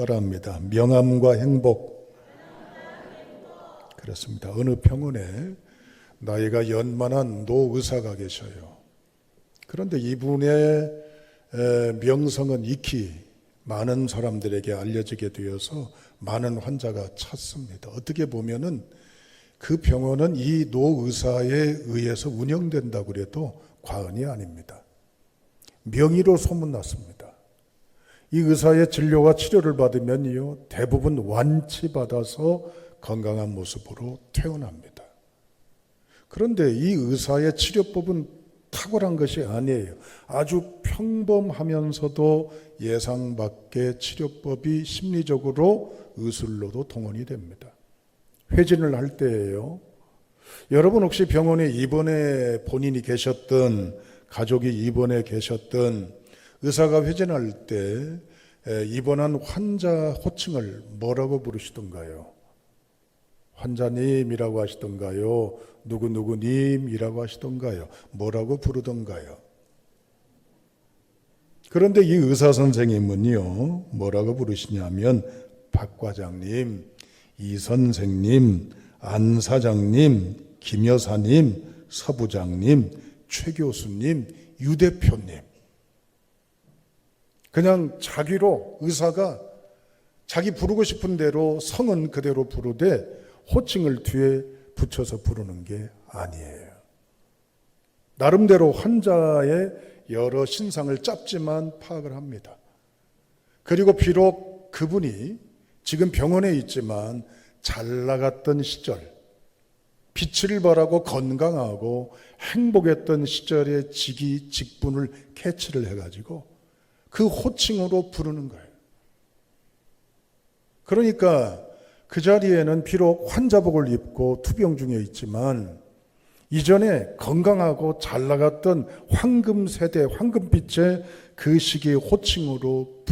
따라합니다. 명함과 행복. 그렇습니다. 어느 병원에 나이가 연만한 노 의사가 계셔요. 그런데 이분의 명성은 익히 많은 사람들에게 알려지게 되어서 많은 환자가 찾습니다. 어떻게 보면은 그 병원은 이 노 의사에 의해서 운영된다고 해도 과언이 아닙니다. 명의로 소문났습니다. 이 의사의 진료와 치료를 받으면요, 대부분 완치받아서 건강한 모습으로 퇴원합니다. 그런데 이 의사의 치료법은 탁월한 것이 아니에요. 아주 평범하면서도 예상 밖의 치료법이 심리적으로 의술로도 동원이 됩니다. 회진을 할 때예요. 여러분 혹시 병원에 입원해 본인이 계셨던, 가족이 입원해 계셨던, 의사가 회진할 때 입원한 환자 호칭을 뭐라고 부르시던가요? 환자님이라고 하시던가요? 누구누구님이라고 하시던가요? 뭐라고 부르던가요? 그런데 이 의사 선생님은요, 뭐라고 부르시냐면 박 과장님, 이 선생님, 안 사장님, 김 여사님, 서 부장님, 최 교수님, 유 대표님. 그냥 자기로 의사가 자기 부르고 싶은 대로 성은 그대로 부르되 호칭을 뒤에 붙여서 부르는 게 아니에요. 나름대로 환자의 여러 신상을 짧지만 파악을 합니다. 그리고 비록 그분이 지금 병원에 있지만 잘 나갔던 시절, 빛을 발하고 건강하고 행복했던 시절의 직위, 직분을 캐치를 해가지고 그 호칭으로 부르는 거예요. 그러니까 그 자리에는 비록 환자복을 입고 투병 중에 있지만 이전에 건강하고 잘 나갔던 황금 세대, 황금빛의 그 시기의 호칭으로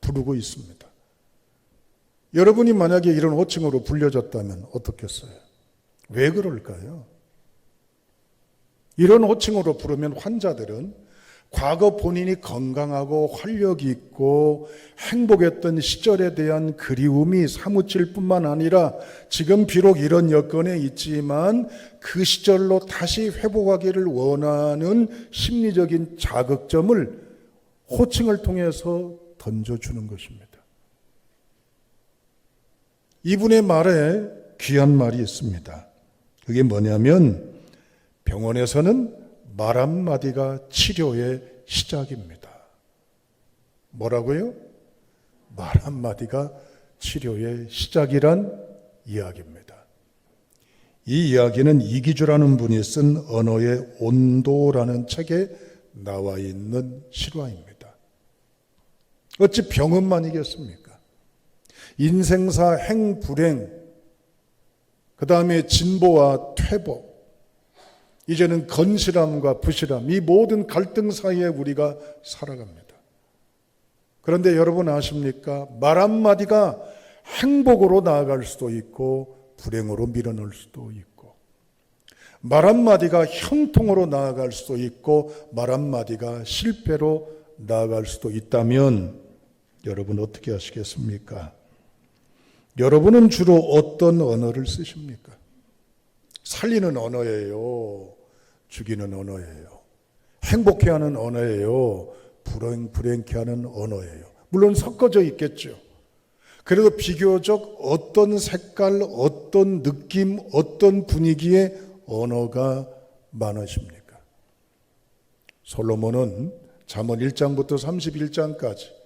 부르고 있습니다. 여러분이 만약에 이런 호칭으로 불려졌다면 어떻겠어요? 왜 그럴까요? 이런 호칭으로 부르면 환자들은 과거 본인이 건강하고 활력 있고 행복했던 시절에 대한 그리움이 사무칠 뿐만 아니라 지금 비록 이런 여건에 있지만 그 시절로 다시 회복하기를 원하는 심리적인 자극점을 호칭을 통해서 던져주는 것입니다. 이분의 말에 귀한 말이 있습니다. 그게 뭐냐면 병원에서는 말 한마디가 치료의 시작입니다. 뭐라고요? 말 한마디가 치료의 시작이란 이야기입니다. 이 이야기는 이기주라는 분이 쓴 언어의 온도라는 책에 나와 있는 실화입니다. 어찌 병음만이겠습니까? 인생사 행불행, 그 다음에 진보와 퇴보, 이제는 건실함과 부실함, 이 모든 갈등 사이에 우리가 살아갑니다. 그런데 여러분 아십니까? 말 한마디가 행복으로 나아갈 수도 있고 불행으로 밀어넣을 수도 있고, 말 한마디가 형통으로 나아갈 수도 있고 말 한마디가 실패로 나아갈 수도 있다면 여러분 어떻게 하시겠습니까? 여러분은 주로 어떤 언어를 쓰십니까? 살리는 언어예요? 죽이는 언어예요? 행복해 하는 언어예요? 불행케 하는 언어예요? 물론 섞어져 있겠죠. 그래도 비교적 어떤 색깔, 어떤 느낌, 어떤 분위기의 언어가 많으십니까? 솔로몬은 잠언 1장부터 31장까지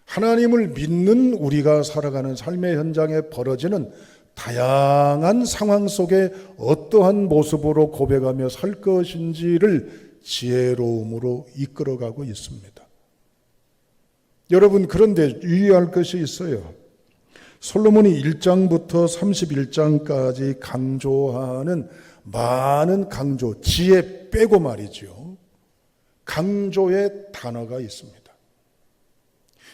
하나님을 믿는 우리가 살아가는 삶의 현장에 벌어지는 다양한 상황 속에 어떠한 모습으로 고백하며 살 것인지를 지혜로움으로 이끌어가고 있습니다. 여러분, 그런데 유의할 것이 있어요. 솔로몬이 1장부터 31장까지 강조하는 많은 강조, 지혜 빼고 말이죠. 강조의 단어가 있습니다.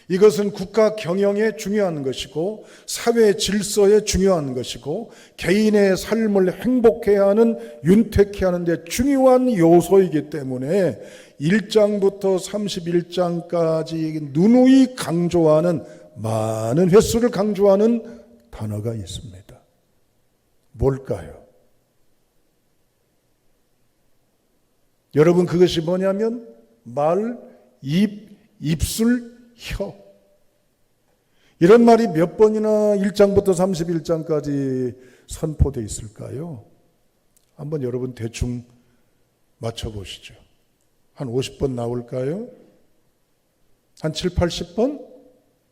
이것은 국가 경영에 중요한 것이고 사회 질서에 중요한 것이고 개인의 삶을 행복해 하는, 윤택해 하는 데 중요한 요소이기 때문에 1장부터 31장까지 누누이 강조하는 많은 횟수를 강조하는 단어가 있습니다. 뭘까요? 여러분, 그것이 뭐냐면 말, 입, 입술, 혀. 이런 말이 몇 번이나 1장부터 31장까지 선포되어 있을까요? 한번 여러분 대충 맞춰보시죠. 한 50번 나올까요? 한 7, 80번?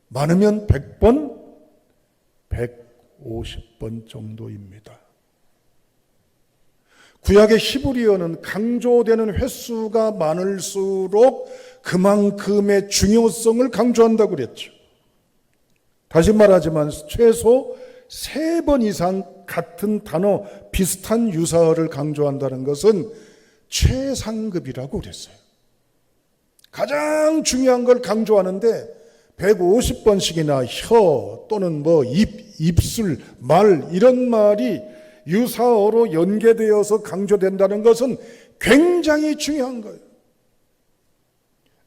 많으면 100번? 150번 정도입니다. 구약의 히브리어는 강조되는 횟수가 많을수록 그만큼의 중요성을 강조한다고 그랬죠. 다시 말하지만 최소 3번 이상 같은 단어, 비슷한 유사어를 강조한다는 것은 최상급이라고 그랬어요. 가장 중요한 걸 강조하는데 150번씩이나 혀 또는 입술, 말 이런 말이 유사어로 연계되어서 강조된다는 것은 굉장히 중요한 거예요.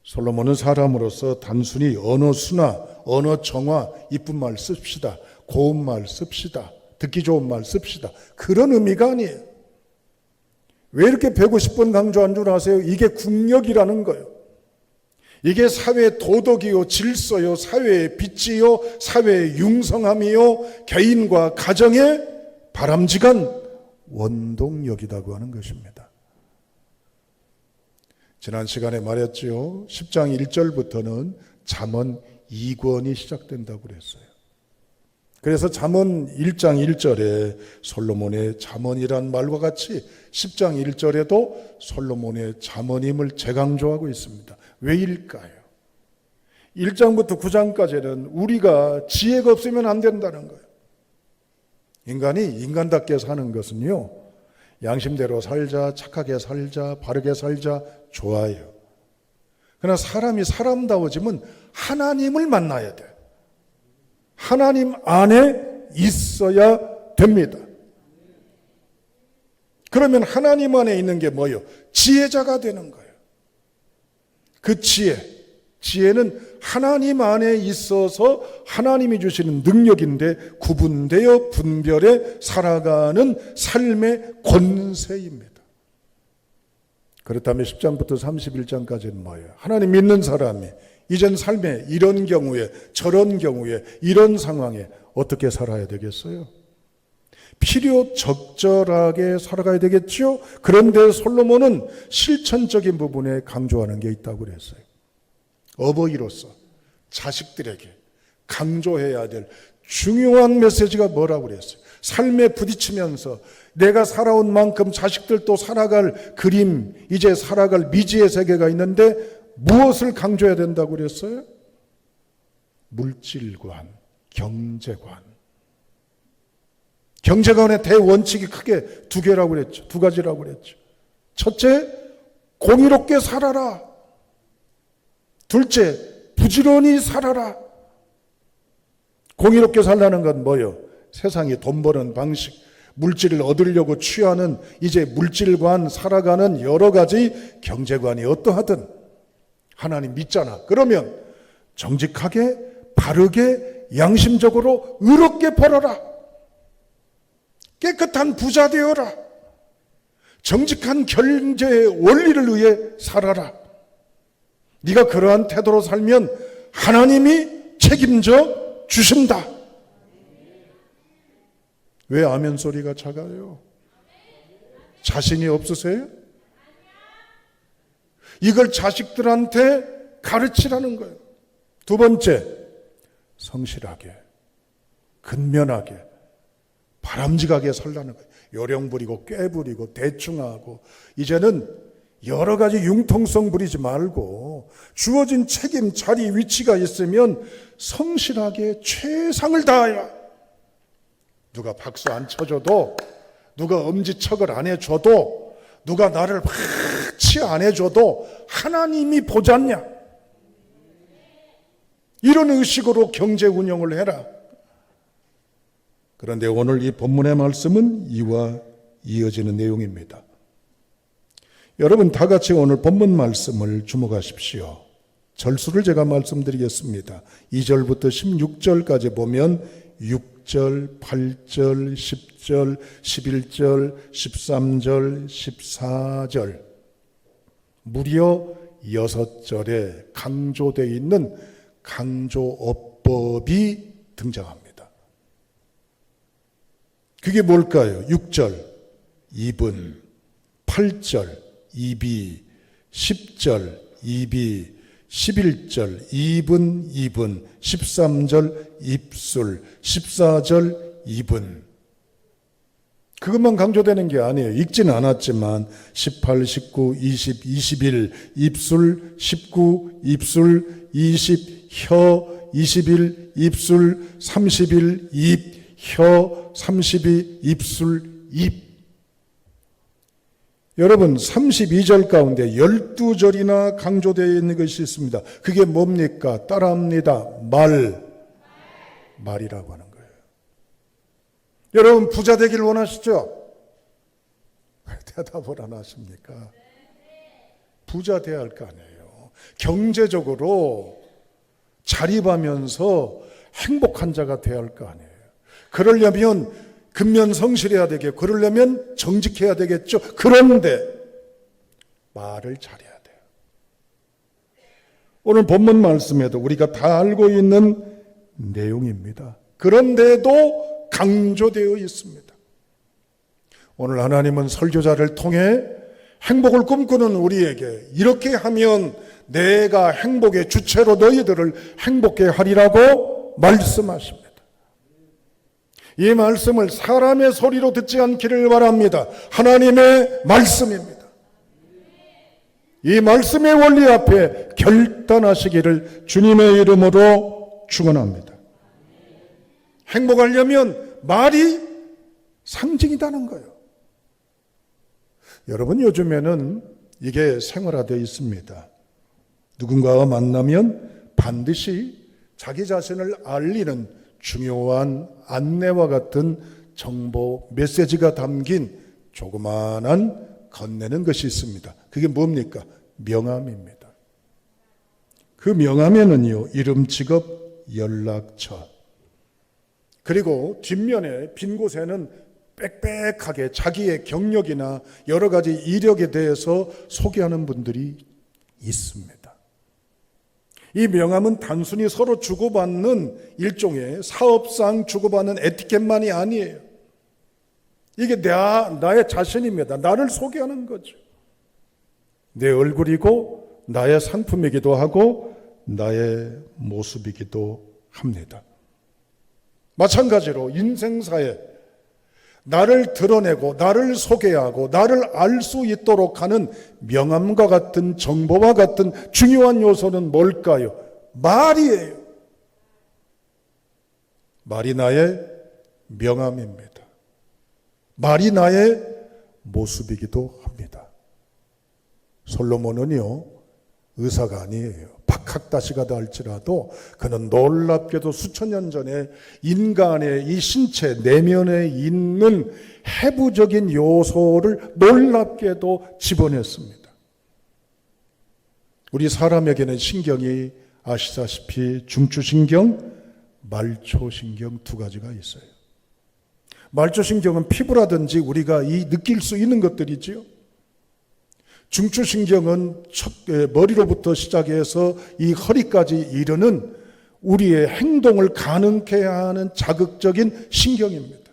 솔로몬은 사람으로서 단순히 언어 순화, 언어 정화, 이쁜 말 씁시다, 고운 말 씁시다, 듣기 좋은 말 씁시다, 그런 의미가 아니에요. 왜 이렇게 150번 강조한 줄 아세요? 이게 국력이라는 거예요. 이게 사회의 도덕이요, 질서요, 사회의 빛이요, 사회의 융성함이요, 개인과 가정의 바람직한 원동력이라고 하는 것입니다. 지난 시간에 말했죠. 10장 1절부터는 잠언 2권이 시작된다고 그랬어요. 그래서 잠언 1장 1절에 솔로몬의 잠언이란 말과 같이 10장 1절에도 솔로몬의 잠언임을 재강조하고 있습니다. 왜일까요? 1장부터 9장까지는 우리가 지혜가 없으면 안 된다는 거예요. 인간이 인간답게 사는 것은요, 양심대로 살자, 착하게 살자, 바르게 살자, 좋아요. 그러나 사람이 사람다워지면 하나님을 만나야 돼. 하나님 안에 있어야 됩니다. 그러면 하나님 안에 있는 게 뭐예요? 지혜자가 되는 거예요. 그 지혜는 하나님 안에 있어서 하나님이 주시는 능력인데 구분되어 분별해 살아가는 삶의 권세입니다. 그렇다면 10장부터 31장까지는 뭐예요? 하나님 믿는 사람이 이젠 삶에 이런 경우에 저런 경우에 이런 상황에 어떻게 살아야 되겠어요? 필요 적절하게 살아가야 되겠죠? 그런데 솔로몬은 실천적인 부분에 강조하는 게 있다고 그랬어요. 어버이로서 자식들에게 강조해야 될 중요한 메시지가 뭐라고 그랬어요? 삶에 부딪히면서 내가 살아온 만큼 자식들도 살아갈 그림, 이제 살아갈 미지의 세계가 있는데 무엇을 강조해야 된다고 그랬어요? 물질관, 경제관. 경제관의 대원칙이 크게 두 개라고 그랬죠. 두 가지라고 그랬죠. 첫째, 공의롭게 살아라. 둘째, 부지런히 살아라. 공의롭게 살라는 건 뭐예요? 세상이 돈 버는 방식, 물질을 얻으려고 취하는 이제 물질관, 살아가는 여러 가지 경제관이 어떠하든 하나님 믿잖아. 그러면 정직하게, 바르게, 양심적으로 의롭게 벌어라. 깨끗한 부자 되어라. 정직한 경제의 원리를 위해 살아라. 네가 그러한 태도로 살면 하나님이 책임져 주신다. 왜 아멘 소리가 작아요? 자신이 없으세요? 이걸 자식들한테 가르치라는 거예요. 두 번째, 성실하게, 근면하게, 바람직하게 살라는 거예요. 요령 부리고 꾀 부리고 대충하고 이제는 여러 가지 융통성 부리지 말고 주어진 책임, 자리, 위치가 있으면 성실하게 최상을 다해라. 누가 박수 안 쳐줘도, 누가 엄지척을 안 해줘도, 누가 나를 치 안 해줘도 하나님이 보지 않냐. 이런 의식으로 경제 운영을 해라. 그런데 오늘 이 본문의 말씀은 이와 이어지는 내용입니다. 여러분 다 같이 오늘 본문 말씀을 주목하십시오. 절수를 제가 말씀드리겠습니다. 2절부터 16절까지 보면 6절, 8절, 10절, 11절, 13절, 14절 무려 6절에 강조되어 있는 강조어법이 등장합니다. 그게 뭘까요? 6절, 2분, 8절, 2비, 10절, 2비, 11절, 2분, 2분, 13절, 입술, 14절, 2분. 그것만 강조되는 게 아니에요. 읽지는 않았지만 18, 19, 20, 21, 입술, 19, 입술, 20, 혀, 21, 입술, 31, 입, 혀, 32, 입술, 입. 여러분 32절 가운데 12절이나 강조되어 있는 것이 있습니다. 그게 뭡니까? 따라합니다. 말이라고 하는 거예요. 여러분 부자 되길 원하시죠? 대답을 안 하십니까? 부자 돼야 할 거 아니에요. 경제적으로 자립하면서 행복한 자가 돼야 할 거 아니에요. 그러려면 근면성실해야 되겠고 그러려면 정직해야 되겠죠. 그런데 말을 잘해야 돼요. 오늘 본문 말씀에도 우리가 다 알고 있는 내용입니다. 그런데도 강조되어 있습니다. 오늘 하나님은 설교자를 통해 행복을 꿈꾸는 우리에게 이렇게 하면 내가 행복의 주체로 너희들을 행복해 하리라고 말씀하십니다. 이 말씀을 사람의 소리로 듣지 않기를 바랍니다. 하나님의 말씀입니다. 이 말씀의 원리 앞에 결단하시기를 주님의 이름으로 축원합니다. 행복하려면 말이 상징이라는 거예요. 여러분 요즘에는 이게 생활화되어 있습니다. 누군가와 만나면 반드시 자기 자신을 알리는 중요한 안내와 같은 정보, 메시지가 담긴 조그마한 건네는 것이 있습니다. 그게 뭡니까? 명함입니다. 그 명함에는요, 이름, 직업, 연락처, 그리고 뒷면에 빈 곳에는 빽빽하게 자기의 경력이나 여러 가지 이력에 대해서 소개하는 분들이 있습니다. 이 명함은 단순히 서로 주고받는 일종의 사업상 주고받는 에티켓만이 아니에요. 이게 나의 자신입니다. 나를 소개하는 거죠. 내 얼굴이고 나의 상품이기도 하고 나의 모습이기도 합니다. 마찬가지로 인생사에 나를 드러내고 나를 소개하고 나를 알 수 있도록 하는 명함과 같은 정보와 같은 중요한 요소는 뭘까요? 말이에요. 말이 나의 명함입니다. 말이 나의 모습이기도 합니다. 솔로몬은요, 의사가 아니에요. 박학다시가다 할지라도 그는 놀랍게도 수천 년 전에 인간의 이 신체 내면에 있는 해부적인 요소를 놀랍게도 집어냈습니다. 우리 사람에게는 신경이 아시다시피 중추신경, 말초신경 두 가지가 있어요. 말초신경은 피부라든지 우리가 느낄 수 있는 것들이지요. 중추신경은 머리로부터 시작해서 이 허리까지 이르는 우리의 행동을 가능케 하는 자극적인 신경입니다.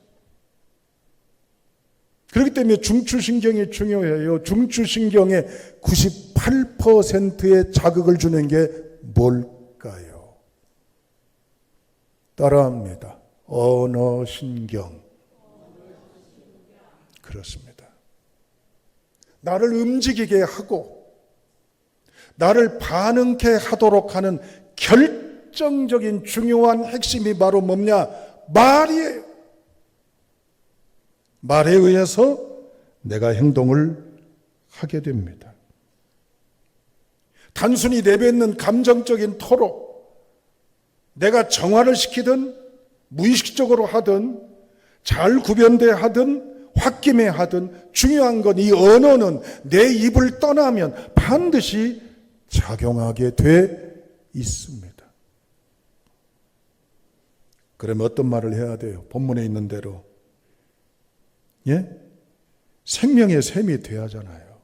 그렇기 때문에 중추신경이 중요해요. 중추신경의 98%의 자극을 주는 게 뭘까요? 따라합니다. 언어신경. 그렇습니다. 나를 움직이게 하고 나를 반응케 하도록 하는 결정적인 중요한 핵심이 바로 뭐냐? 말이에요. 말에 의해서 내가 행동을 하게 됩니다. 단순히 내뱉는 감정적인 토로 내가 정화를 시키든 무의식적으로 하든 잘 구변돼 하든 홧김에 하든 중요한 건 이 언어는 내 입을 떠나면 반드시 작용하게 돼 있습니다. 그러면 어떤 말을 해야 돼요? 본문에 있는 대로. 예? 생명의 샘이 돼야잖아요.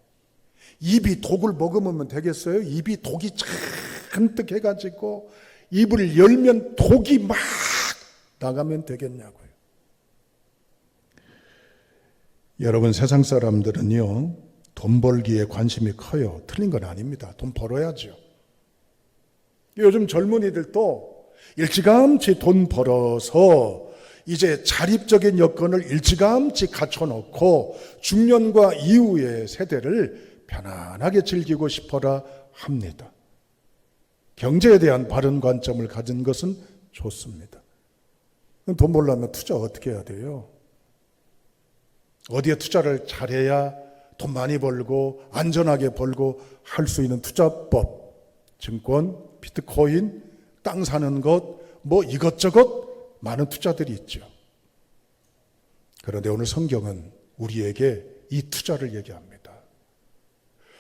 입이 독을 머금으면 되겠어요? 입이 독이 잔뜩 해가지고 입을 열면 독이 막 나가면 되겠냐고요. 여러분, 세상 사람들은요, 돈 벌기에 관심이 커요. 틀린 건 아닙니다. 돈 벌어야죠. 요즘 젊은이들도 일찌감치 돈 벌어서 이제 자립적인 여건을 일찌감치 갖춰놓고 중년과 이후의 세대를 편안하게 즐기고 싶어라 합니다. 경제에 대한 바른 관점을 가진 것은 좋습니다. 돈 벌려면 투자 어떻게 해야 돼요? 어디에 투자를 잘해야 돈 많이 벌고 안전하게 벌고 할 수 있는 투자법, 증권, 비트코인, 땅 사는 것, 뭐 이것저것 많은 투자들이 있죠. 그런데 오늘 성경은 우리에게 이 투자를 얘기합니다.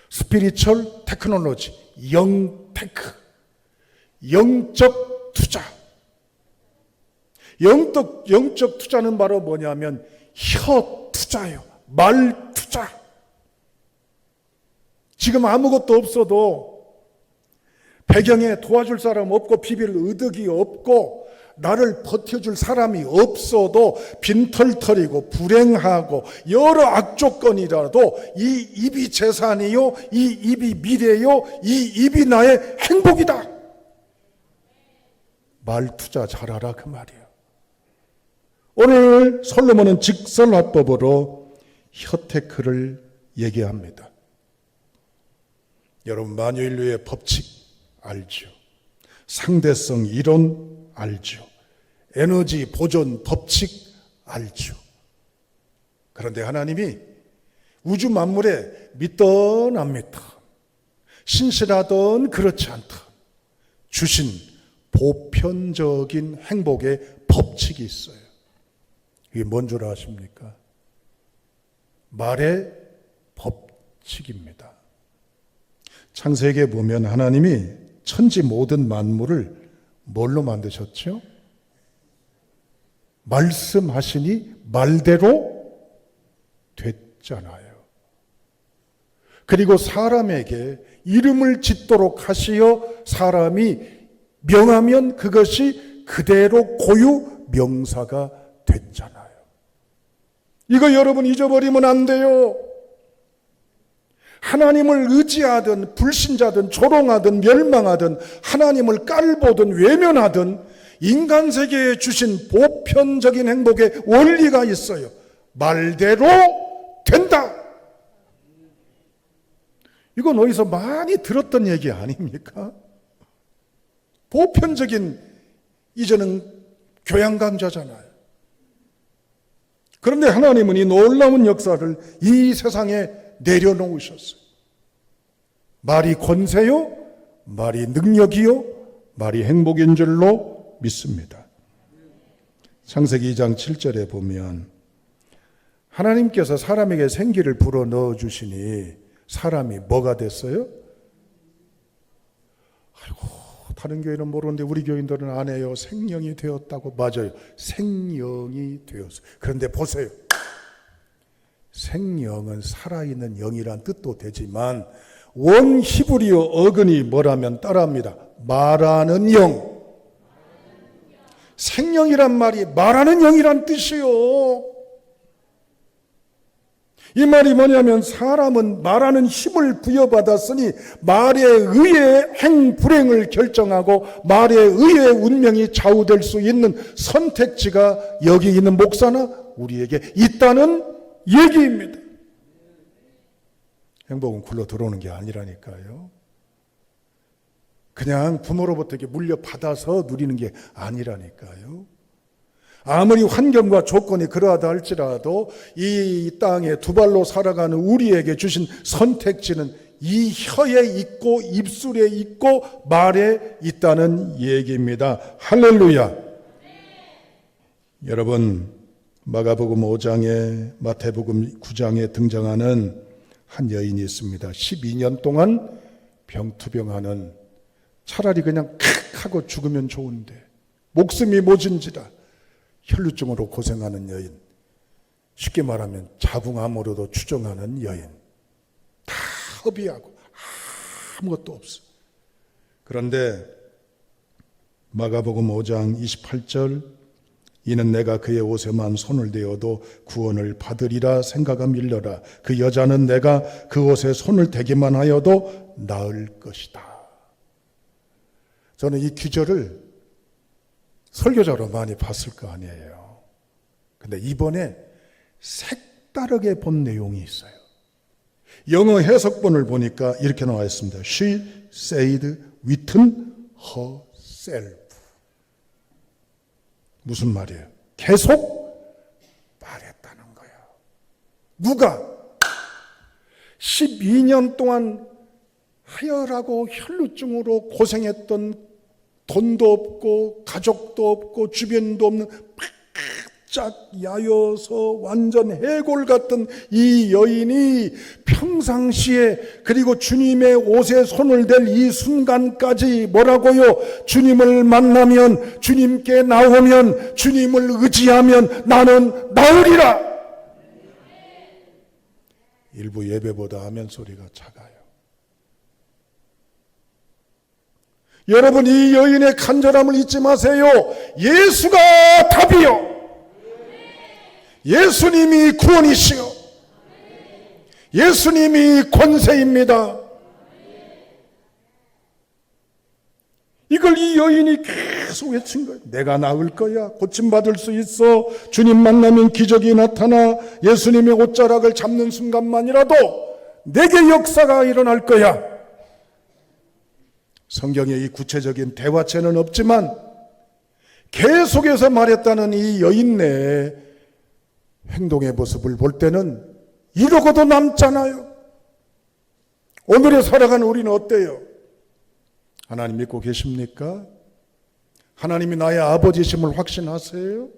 스피리추얼 테크놀로지, 영테크, 영적 투자. 영적 투자는 바로 뭐냐면 혀 투자예요. 말 투자. 지금 아무것도 없어도 배경에 도와줄 사람 없고 비빌 의덕이 없고 나를 버텨줄 사람이 없어도 빈털털이고 불행하고 여러 악조건이라도 이 입이 재산이요, 이 입이 미래요, 이 입이 나의 행복이다. 말 투자 잘하라 그 말이에요. 오늘 솔로몬은 직설화법으로 혀테크를 얘기합니다. 여러분, 만유인류의 법칙 알죠? 상대성 이론 알죠? 에너지 보존 법칙 알죠? 그런데 하나님이 우주 만물에 믿던 안 믿던, 신실하던 그렇지 않던 주신 보편적인 행복의 법칙이 있어요. 이게 뭔 줄 아십니까? 말의 법칙입니다. 창세기에 보면 하나님이 천지 모든 만물을 뭘로 만드셨죠? 말씀하시니 말대로 됐잖아요. 그리고 사람에게 이름을 짓도록 하시어 사람이 명하면 그것이 그대로 고유 명사가 됐잖아요. 이거 여러분 잊어버리면 안 돼요. 하나님을 의지하든 불신자든 조롱하든 멸망하든 하나님을 깔보든 외면하든 인간 세계에 주신 보편적인 행복의 원리가 있어요. 말대로 된다. 이건 어디서 많이 들었던 얘기 아닙니까? 보편적인 이제는 교양 강자잖아요. 그런데 하나님은 이 놀라운 역사를 이 세상에 내려놓으셨어요. 말이 권세요, 말이 능력이요, 말이 행복인 줄로 믿습니다. 창세기 2장 7절에 보면 하나님께서 사람에게 생기를 불어넣어 주시니 사람이 뭐가 됐어요? 아이고, 다른 교회는 모르는데 우리 교인들은 안 해요. 생명이 되었다고. 맞아요. 생명이 되었어요. 그런데 보세요. 생명은 살아있는 영이란 뜻도 되지만 원 히브리어 어근이 뭐라면 따라합니다. 말하는 영. 생명이란 말이 말하는 영이란 뜻이요. 이 말이 뭐냐면 사람은 말하는 힘을 부여받았으니 말에 의해 행불행을 결정하고 말에 의해 운명이 좌우될 수 있는 선택지가 여기 있는 목사나 우리에게 있다는 얘기입니다. 행복은 굴러 들어오는 게 아니라니까요. 그냥 부모로부터 이렇게 물려받아서 누리는 게 아니라니까요. 아무리 환경과 조건이 그러하다 할지라도 이 땅에 두 발로 살아가는 우리에게 주신 선택지는 이 혀에 있고 입술에 있고 말에 있다는 얘기입니다. 할렐루야. 여러분, 마가복음 5장에 마태복음 9장에 등장하는 한 여인이 있습니다. 12년 동안 병투병하는 차라리 그냥 칵 하고 죽으면 좋은데 목숨이 모진지라 혈루증으로 고생하는 여인, 쉽게 말하면 자궁암으로도 추정하는 여인, 다 허비하고 아무것도 없어. 그런데 마가복음 5장 28절, 이는 내가 그의 옷에만 손을 대어도 구원을 받으리라 생각하 밀려라. 그 여자는 내가 그 옷에 손을 대기만 하여도 나을 것이다. 저는 이 기절을 설교자로 많이 봤을 거 아니에요. 근데 이번에 색다르게 본 내용이 있어요. 영어 해석본을 보니까 이렇게 나와 있습니다. She said within herself. 무슨 말이에요? 계속 말했다는 거예요. 누가 12년 동안 하혈하고 혈루증으로 고생했던, 돈도 없고 가족도 없고 주변도 없는 바짝 야여서 완전 해골 같은 이 여인이 평상시에, 그리고 주님의 옷에 손을 댈 이 순간까지 뭐라고요? 주님을 만나면, 주님께 나오면, 주님을 의지하면 나는 나으리라. 일부 예배보다 아멘 소리가 작아요. 여러분, 이 여인의 간절함을 잊지 마세요. 예수가 답이요, 예수님이 구원이시요, 예수님이 권세입니다. 이걸 이 여인이 계속 외친 거예요. 내가 나을 거야. 고침받을 수 있어. 주님 만나면 기적이 나타나. 예수님의 옷자락을 잡는 순간만이라도 내게 역사가 일어날 거야. 성경에 이 구체적인 대화체는 없지만 계속해서 말했다는 이 여인의 행동의 모습을 볼 때는 이러고도 남잖아요. 오늘에 살아가는 우리는 어때요? 하나님 믿고 계십니까? 하나님이 나의 아버지심을 확신하세요?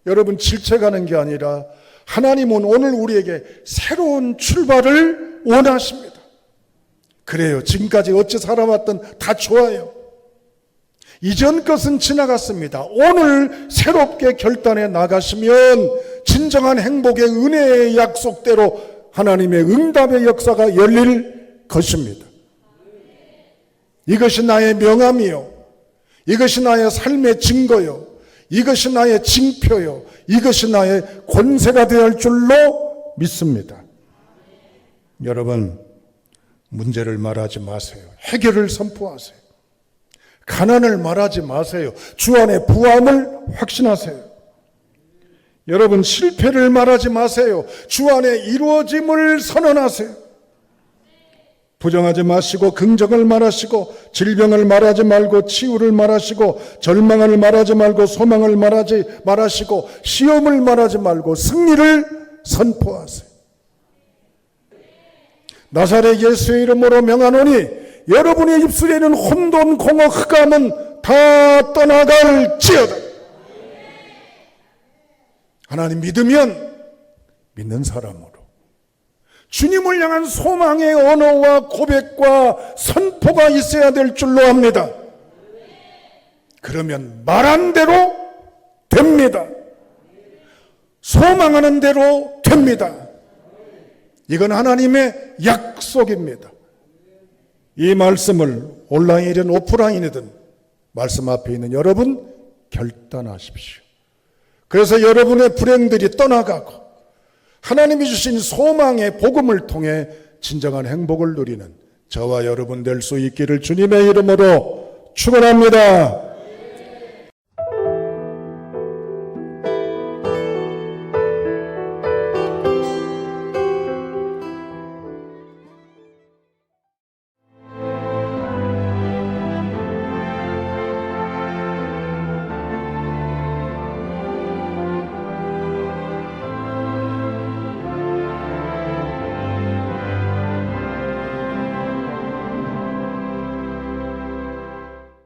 여러분, 질책하는 게 아니라 하나님은 오늘 우리에게 새로운 출발을 원하십니다. 그래요. 지금까지 어찌 살아왔든 다 좋아요. 이전 것은 지나갔습니다. 오늘 새롭게 결단해 나가시면 진정한 행복의 은혜의 약속대로 하나님의 응답의 역사가 열릴 것입니다. 이것이 나의 명함이요, 이것이 나의 삶의 증거요, 이것이 나의 징표요, 이것이 나의 권세가 되어야 할 줄로 믿습니다. 여러분, 문제를 말하지 마세요. 해결을 선포하세요. 가난을 말하지 마세요. 주 안에 부함을 확신하세요. 여러분, 실패를 말하지 마세요. 주 안에 이루어짐을 선언하세요. 부정하지 마시고 긍정을 말하시고, 질병을 말하지 말고 치유를 말하시고, 절망을 말하지 말고 소망을 말하시고, 시험을 말하지 말고 승리를 선포하세요. 나사렛 예수의 이름으로 명하노니 여러분의 입술에 있는 혼돈, 공허, 흑암은 다 떠나갈지어다. 하나님 믿으면 믿는 사람으로 주님을 향한 소망의 언어와 고백과 선포가 있어야 될 줄로 압니다. 그러면 말한 대로 됩니다. 소망하는 대로 됩니다. 이건 하나님의 약속입니다. 이 말씀을 온라인이든 오프라인이든 말씀 앞에 있는 여러분 결단하십시오. 그래서 여러분의 불행들이 떠나가고 하나님이 주신 소망의 복음을 통해 진정한 행복을 누리는 저와 여러분 될 수 있기를 주님의 이름으로 축원합니다.